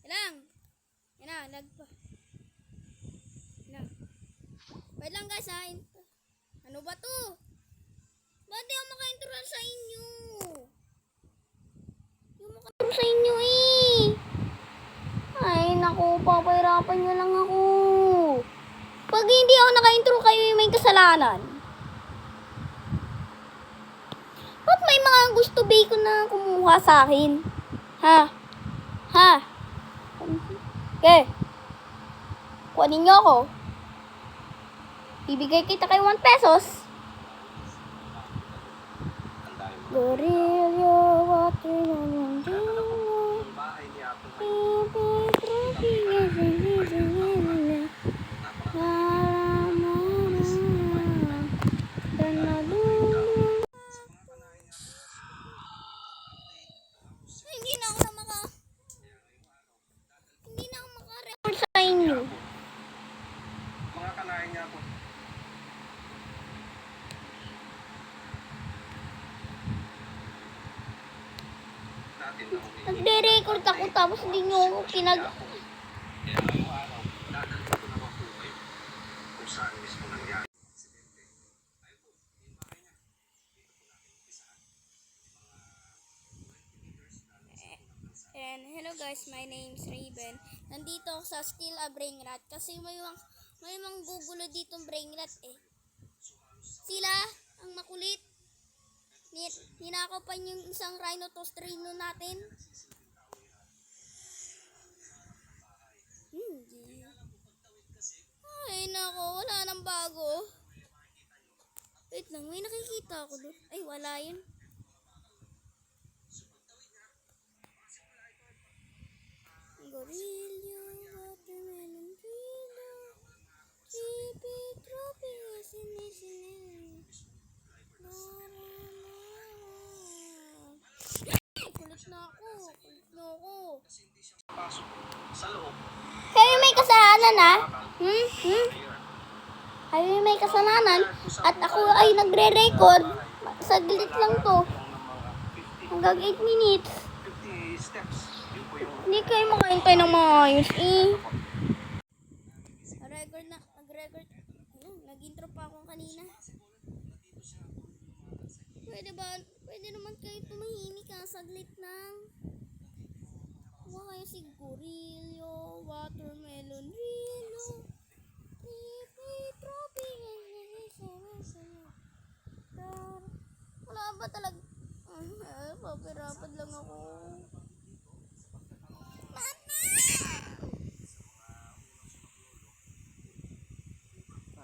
Lang. Yan na, nagpa. Yan na. Wait lang guys ha. Ano ba to? Ba't di ako maka-intro sa inyo? Yung maka-intro sa inyo eh. Ay naku, papahirapan nyo lang ako. Pag hindi ako naka-intro, kayo yung may kasalanan. Ba't may mga gusto bacon na kumuha sa akin? Ha? Ha? Okay. Kuhanin nyo ako. Bibigay kita kay 1 pesos. Gorilla, water naman dino. Hindi na ako maka-record sa inyo. Mga kanain niya ako. Nagre-record ako tapos hindi nyo ako Kaya araw-araw, dadalhin ko naman po kayo kung saan mismo nangyari. And hello guys, my name is Raven. Nandito ako sa Still a Brain Rat kasi may mga gugulo ditong brain rat eh. Sila ang makulit. Ninakaw pa yung isang rhinotostrino natin. Hindi. Ay nako, wala nang bago. Wait lang, may nakikita ako doon. Ay wala yun. Gorilla, watermelon, kilo, chipi, tropi, sini. Kulit na ako. Pasok sa loob. Kayo may kasalanan ha? Kayo may kasalanan at ako ay nagre-record. Saglit lang to. Hanggang 8 minutes. 50 steps. Yun po yung Hindi kayo makahintay ng maayos eh. Nag-record. Nag-intro pa ako kanina. Pwede naman kayo tumahimik ha, saglit lang. Huwag kayo si Gorillo, watermelon, rilo, pipi, tropi, wala ba talaga? Papirapad lang ako. Mama!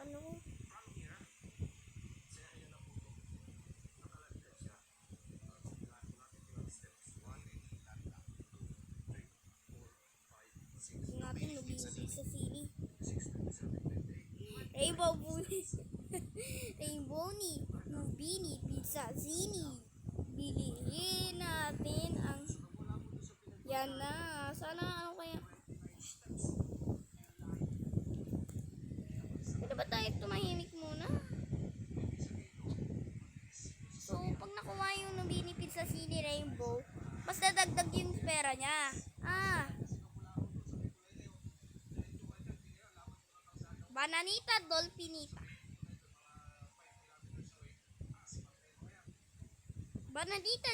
Ano? Natin nabili sa sili. Rainbow ni Nubini Pizza Zini. Bilihin natin ang yan na. Sana ano kaya? Pwede ba tayo tumahimik muna? So, pag nakuha yung Nubini Pizza Zini Rainbow, mas dadagdag yung pera niya. Bananita Dolphinita. Bananita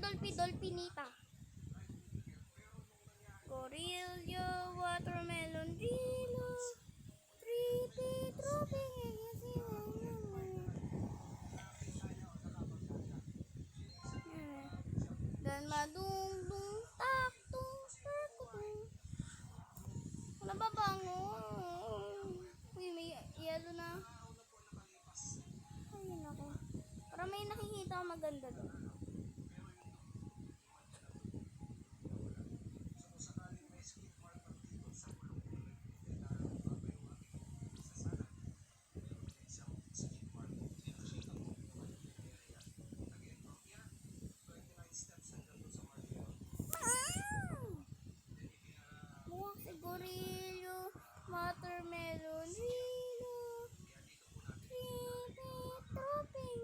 Dolphinita. Gorilla, watermelon, rilo, tripi, tropi, dan madung taktung perkutung. Wala ba bangon? Uy, may yelo na. Ayun ako. Parang may nakikita ko maganda doon. Buwak si Gorillo, watermelon, rilo, tripi, tropi,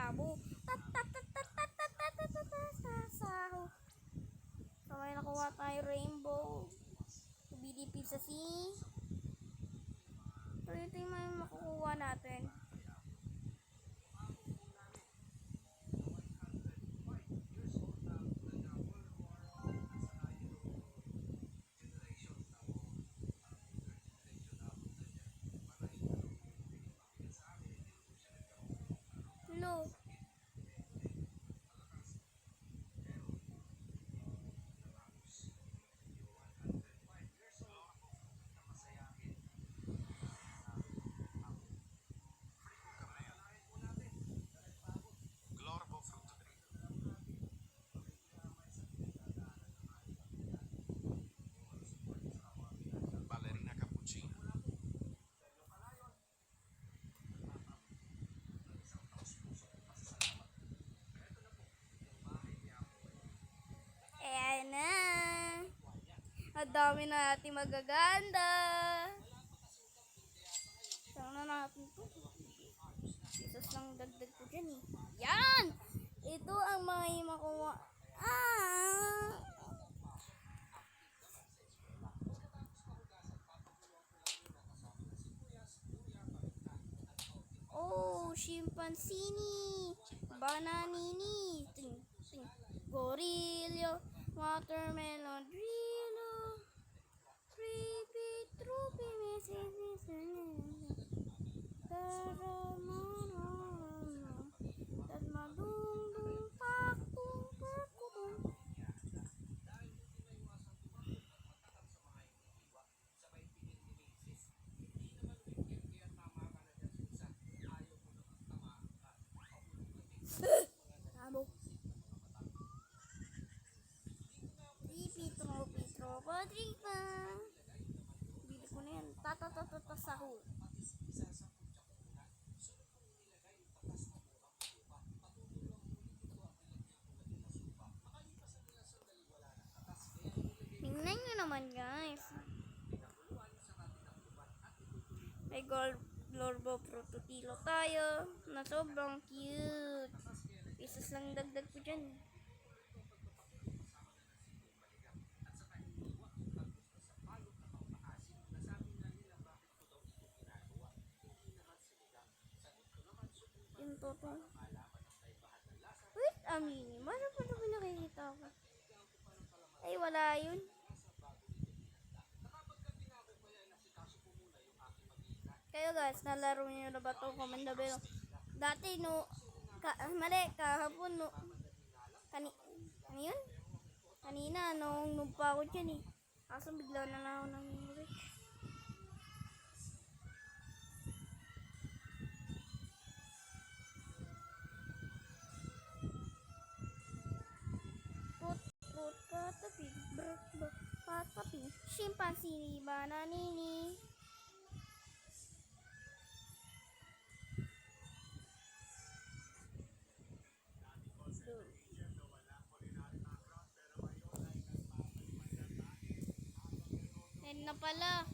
sabo. Tat tat tat tat tat tat tat tat tat tat saho. So may nakuha tayo rainbow. BDP sa C. So ito yung mga makukuha natin. Hello. Glorbo Frutto Tree. Ballerina cappuccina. Ayan na. Ang dami na natin magaganda. Saan na natin ito? Isos lang dagdag ko dyan eh. Yan! Ito ang mga makuha. Oh, chimpanzini, bananini, ting, ting, gorillo, watermelon, drillo, creepy, troopy, Tabo. Pitro, Padripa. Bili ko na yan. Tatatatata sahur. Tingnan nyo naman guys. May Glorbo Prototilo tayo na sobrang cute. Isos lang dagdag ko dyan. Yung toto. Wait, amini. Mano pa na pinakikita ko? Ay, wala yun. Kayo guys, nalaro niyo na ba ito? Comment na below. Dati no, mali, kahapon no. Ano yun? Kanina, nung noob pa ako dyan eh. Kaso bigla na lang ako nang rich. Put, patapi, patapi, chimpanzini, bananini. Yan na pala.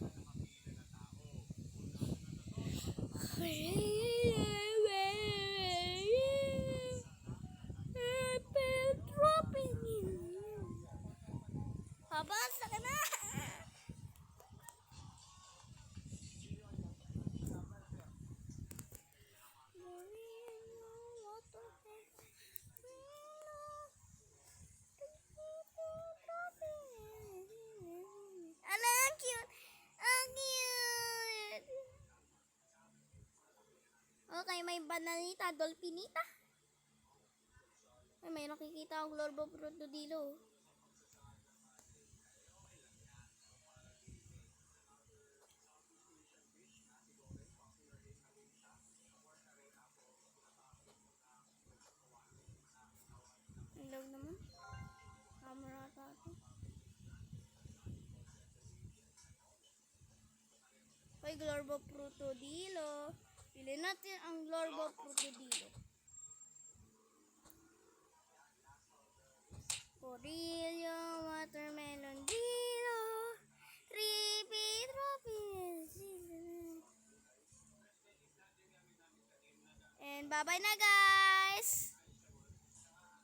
Pabasa ka na. Ang cute. Ang cute. Okay, may bananita, dolphinita. Ay, may nakikita akong Glorbo Protodilo. Hello naman. Camera tato. Hoy, Glorbo Protodilo. Pili natin ang Glorbo Protodilo. Gorillo, watermelon, dilo, trippy, and bye-bye na guys! guys!